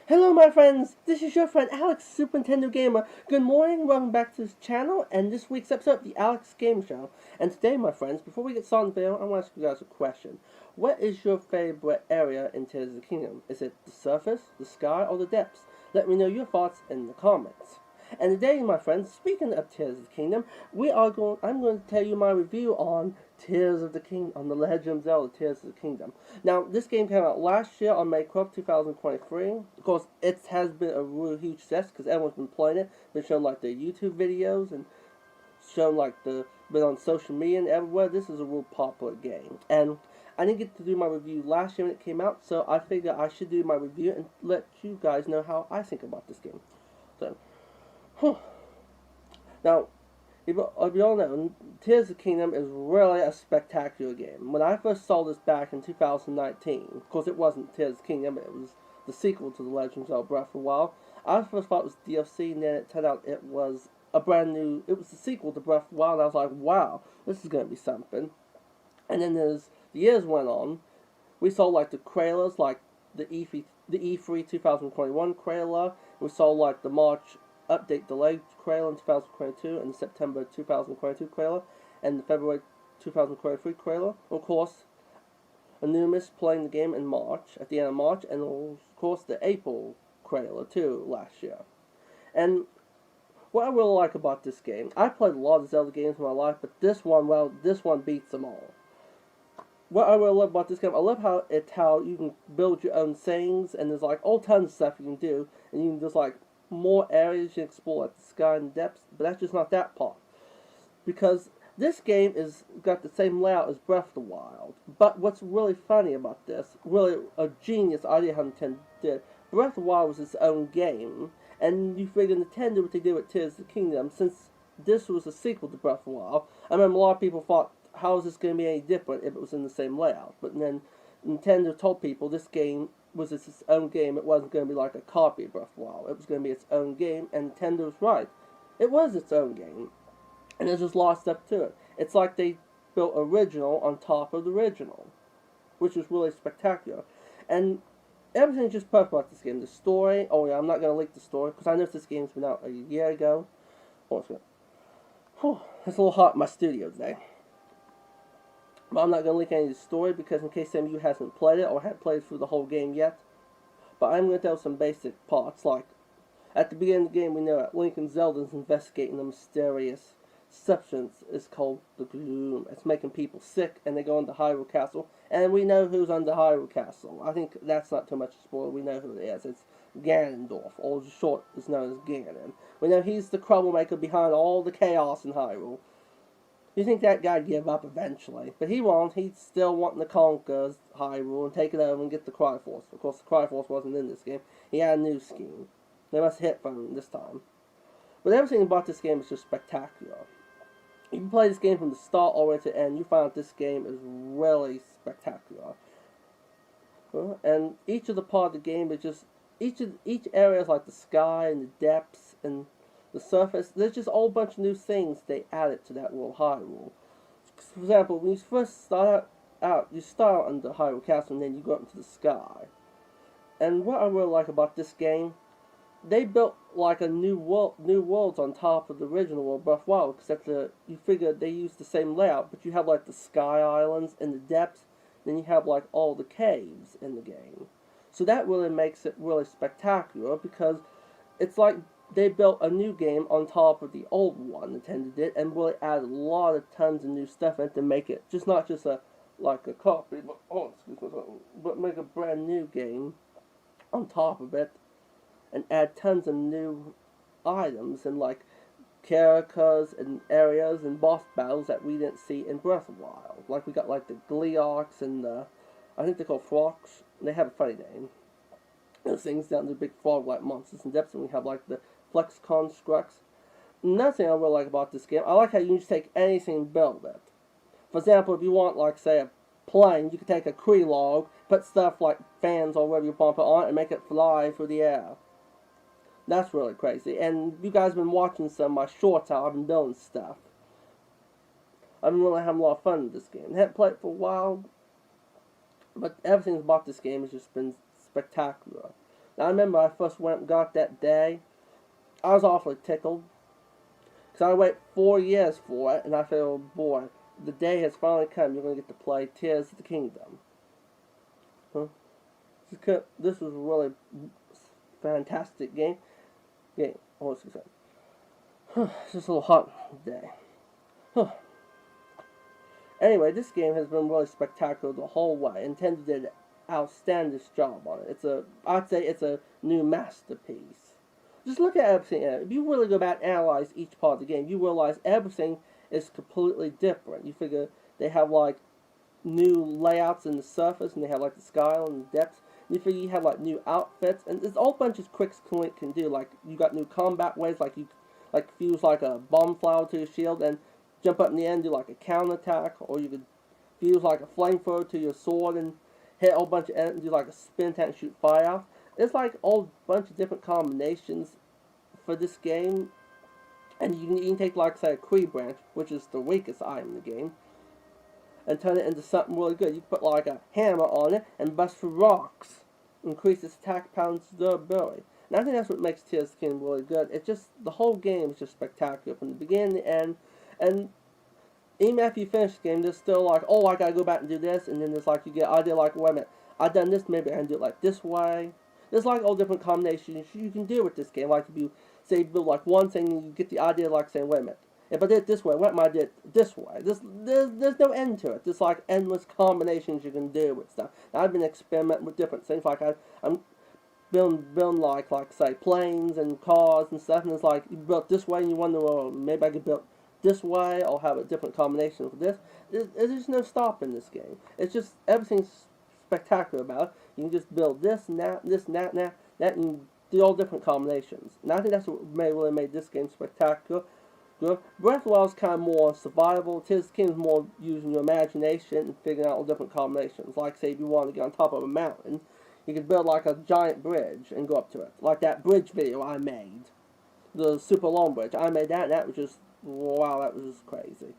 Hello my friends, this is your friend Alex, Super Nintendo Gamer. Good morning, welcome back to this channel, and this week's episode of the Alex Game Show. And today, my friends, before we get started on the video, I want to ask you guys a question. What is your favorite area in Tears of the Kingdom? Is it the surface, the sky, or the depths? Let me know your thoughts in the comments. And today, my friends, speaking of Tears of the Kingdom, I'm going to tell you my review on Tears of the Kingdom, on the Legend of Zelda Tears of the Kingdom. Now, this game came out last year on May 12th, 2023. Of course, it has been a really huge success because everyone's been playing it, been showing like their YouTube videos and shown like been on social media and everywhere. This is a real popular game, and I didn't get to do my review last year when it came out, so I figured I should do my review and let you guys know how I think about this game. So. Now, if you all know, Tears of the Kingdom is really a spectacular game. When I first saw this back in 2019, of course it wasn't Tears of the Kingdom, it was the sequel to The Legend of Zelda Breath of the Wild. I first thought it was DLC, and then it turned out it was it was the sequel to Breath of the Wild, and I was like, wow, this is going to be something. And then as the years went on, we saw like the trailers, like the E3 2021 trailer, we saw like the March update delayed trailer in 2022 and the September 2022 trailer and the February 2023 trailer. Of course, Anumis playing the game in March, at the end of March, and of course the April trailer too last year. And what I really like about this game, I played a lot of Zelda games in my life, but this one beats them all. What I really love about this game, I love how you can build your own things, and there's like all tons of stuff you can do, and you can just like more areas you can explore, like the sky and depths, but that's just not that part. Because this game is got the same layout as Breath of the Wild, but what's really funny about this, really a genius idea how Nintendo did, Breath of the Wild was its own game, and you figure Nintendo what they did with Tears of the Kingdom, since this was a sequel to Breath of the Wild. I remember a lot of people thought, how is this going to be any different if it was in the same layout? But then Nintendo told people this game was its own game. It wasn't going to be like a copy of Breath of the Wild. It was going to be its own game, and Nintendo was right. It was its own game, and there's just a lot of stuff to it. It's like they built original on top of the original, which was really spectacular. And everything's just perfect about this game. The story, oh yeah, I'm not going to leak the story, because I know this game's been out a year ago. It's a little hot in my studio today. But I'm not going to leak any of the story because in case some of you hasn't played it or haven't played through the whole game yet. But I'm going to tell some basic parts, like at the beginning of the game we know that Link and Zelda is investigating a mysterious substance. It's called the Gloom. It's making people sick, and they go into Hyrule Castle, and we know who's under Hyrule Castle. I think that's not too much a spoiler. We know who it is. It's Ganondorf, or short is known as Ganon. We know he's the troublemaker behind all the chaos in Hyrule. You think that guy'd give up eventually, but he won't. He's still wanting to conquer Hyrule and take it over and get the Triforce. Of course, the Triforce wasn't in this game. He had a new scheme. They must hit from him this time. But everything about this game is just spectacular. You can play this game from the start all the way to the end. You find out this game is really spectacular. And each of the part of the game is just each area is like the sky and the depths and the surface. There's just a whole bunch of new things they added to that world Hyrule. For example, when you first start out, you start under Hyrule Castle and then you go up into the sky. And what I really like about this game, they built like a new worlds on top of the original world Breath of the Wild, except you figure they use the same layout, but you have like the sky islands and the depths, then you have like all the caves in the game. So that really makes it really spectacular because it's like they built a new game on top of the old one, Nintendo did, and really added a lot of tons of new stuff in it to make it just not just a copy, but make a brand new game on top of it, and add tons of new items and like characters and areas and boss battles that we didn't see in Breath of the Wild. Like we got like the Gleeoks and I think they're called Frogs. They have a funny name. Those things down to the big frog-like monsters in depths, and we have like the Flex Constructs. Another thing I really like about this game, I like how you can just take anything and build it. For example, if you want, like, say, a plane, you can take a tree log, put stuff like fans or whatever you want to put on it, and make it fly through the air. That's really crazy. And you guys have been watching some of my shorts how I've been building stuff. I've been really having a lot of fun with this game. I haven't played it for a while, but everything about this game has just been spectacular. Now, I remember I first went and got that day. I was awfully tickled. Because I waited 4 years for it, and I feel, oh boy, the day has finally come. You're going to get to play Tears of the Kingdom. Huh? This was a really fantastic game. Oh, excuse me. It's just a little hot day. Anyway, this game has been really spectacular the whole way. Nintendo did an outstanding job on it. I'd say it's a new masterpiece. Just look at everything in it. If you really go back and analyze each part of the game, you realize everything is completely different. You figure they have like new layouts in the surface, and they have like the sky and the depths. You figure you have like new outfits, and there's a whole bunch of quick Link can do. Like you got new combat ways, like you fuse like a bomb flower to your shield and jump up in the end, do like a counterattack, or you could fuse like a flamethrower to your sword and hit a whole bunch of enemies, do like a spin attack and shoot fire out. It's like a whole bunch of different combinations for this game, and you can take like say a Kree branch, which is the weakest item in the game, and turn it into something really good. You put like a hammer on it and bust through rocks, increase its attack power and durability. And I think that's what makes Tears of the Kingdom really good. It's just, the whole game is just spectacular from the beginning to the end. And even after you finish the game, there's still like, oh, I gotta go back and do this. And then there's like, you get idea like, wait a minute, I've done this, maybe I can do it like this way. There's like all different combinations you can do with this game. Like if you say you build like one thing, you get the idea like saying, wait a minute, if I did it this way, what am I did it this way? There's no end to it. There's like endless combinations you can do with stuff. Now, I've been experimenting with different things. Like I'm building like say planes and cars and stuff, and it's like you built this way and you wonder, well, maybe I could build this way or have a different combination for this. There's no stop in this game. It's just everything's spectacular about it. You can just build this and that, and do all different combinations. And I think that's what really made this game spectacular. Breath of the Wild is kind of more survival. Tears of the Kingdom is more using your imagination and figuring out all different combinations. Like say if you want to get on top of a mountain, you could build like a giant bridge and go up to it. Like that bridge video I made. The super long bridge. I made that, and that was just, wow, that was just crazy.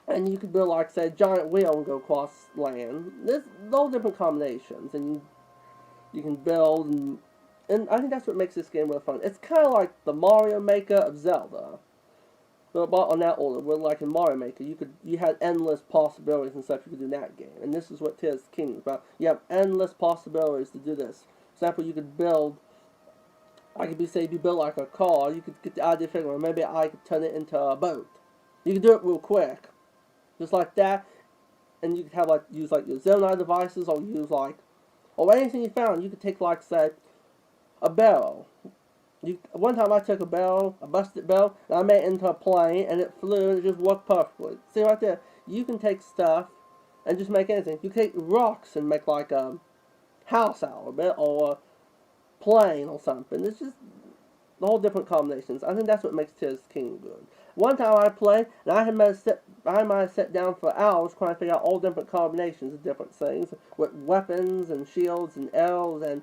And you could build like say a giant wheel and go across land. There's all different combinations, and you can build, and I think that's what makes this game really fun. It's kind of like the Mario Maker of Zelda. But on that order, where like in Mario Maker, you had endless possibilities and stuff you could do in that game. And this is what Tears of the Kingdom is about. You have endless possibilities to do this. For example, you could build, like if you build like a car, you could get the idea figure, maybe I could turn it into a boat. You could do it real quick. Just like that. And you could have like, use like your Zelda devices, or use like, or anything you found. You could take like, say, a barrel. One time I took a busted barrel, and I made it into a plane, and it flew, and it just worked perfectly. See right there? You can take stuff and just make anything. You can take rocks and make like a house out of it, or a plane or something. It's just all different combinations. I think that's what makes Tears of the Kingdom good. One time I played, and I might have sat down for hours trying to figure out all different combinations of different things, with weapons and shields and arrows, and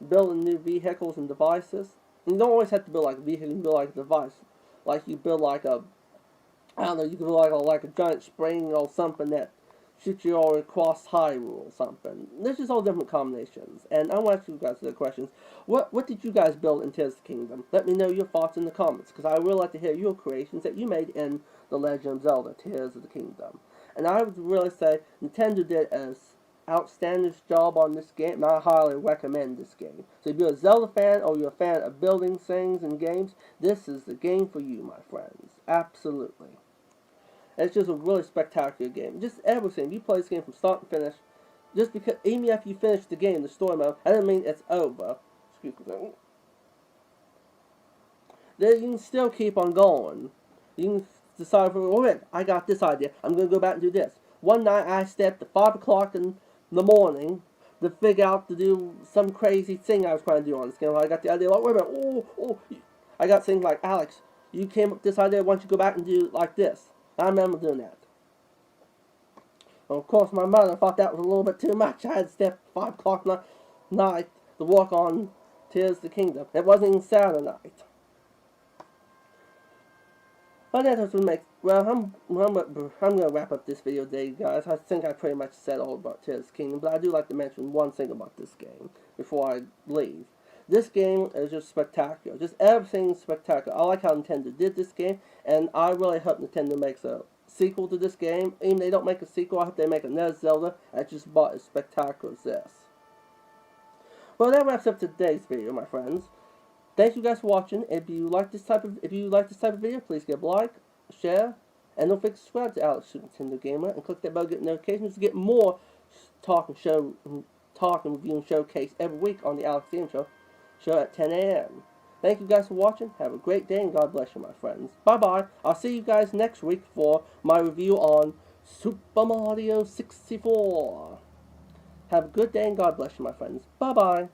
building new vehicles and devices. You don't always have to build like a vehicle, you can build like a device. Like you build like a, I don't know, you can build like a giant spring or something that shoots you all across Hyrule or something. There's just all different combinations. And I want to ask you guys the questions. What did you guys build in Tears of the Kingdom? Let me know your thoughts in the comments, because I would really like to hear your creations that you made in The Legend of Zelda Tears of the Kingdom. And I would really say Nintendo did as outstanding job on this game, and I highly recommend this game. So if you're a Zelda fan, or you're a fan of building things and games, this is the game for you, my friends. Absolutely. And it's just a really spectacular game. Just everything. You play this game from start to finish. Just because, even after you finish the game, the story mode, I don't mean it's over. Excuse me. Then you can still keep on going. You can decide for, oh wait, I got this idea. I'm going to go back and do this. One night I stepped at 5 o'clock in the morning to figure out to do some crazy thing I was trying to do on this game. I got the idea, like, wait a minute, I got things like, Alex, you came up with this idea, why don't you go back and do it like this? I remember doing that. Well, of course, my mother thought that was a little bit too much. I had to step 5 o'clock night to work on Tears of the Kingdom. It wasn't even Saturday night. But that's what makes, well, I'm going to wrap up this video today, guys. I think I pretty much said all about Tears of the Kingdom, but I do like to mention one thing about this game before I leave. This game is just spectacular. Just everything's spectacular. I like how Nintendo did this game, and I really hope Nintendo makes a sequel to this game. Even if they don't make a sequel, I hope they make another Zelda that's just about as spectacular as this. Well, that wraps up today's video, my friends. Thank you guys for watching. If you like this type of video, please give a like, share, and don't forget to subscribe to Alex Super Nintendo Gamer and click that bell to get notifications to get more talk and review and showcase every week on the Alex Game Show at 10 a.m. Thank you guys for watching. Have a great day and God bless you, my friends. Bye bye. I'll see you guys next week for my review on Super Mario 64. Have a good day and God bless you, my friends. Bye bye.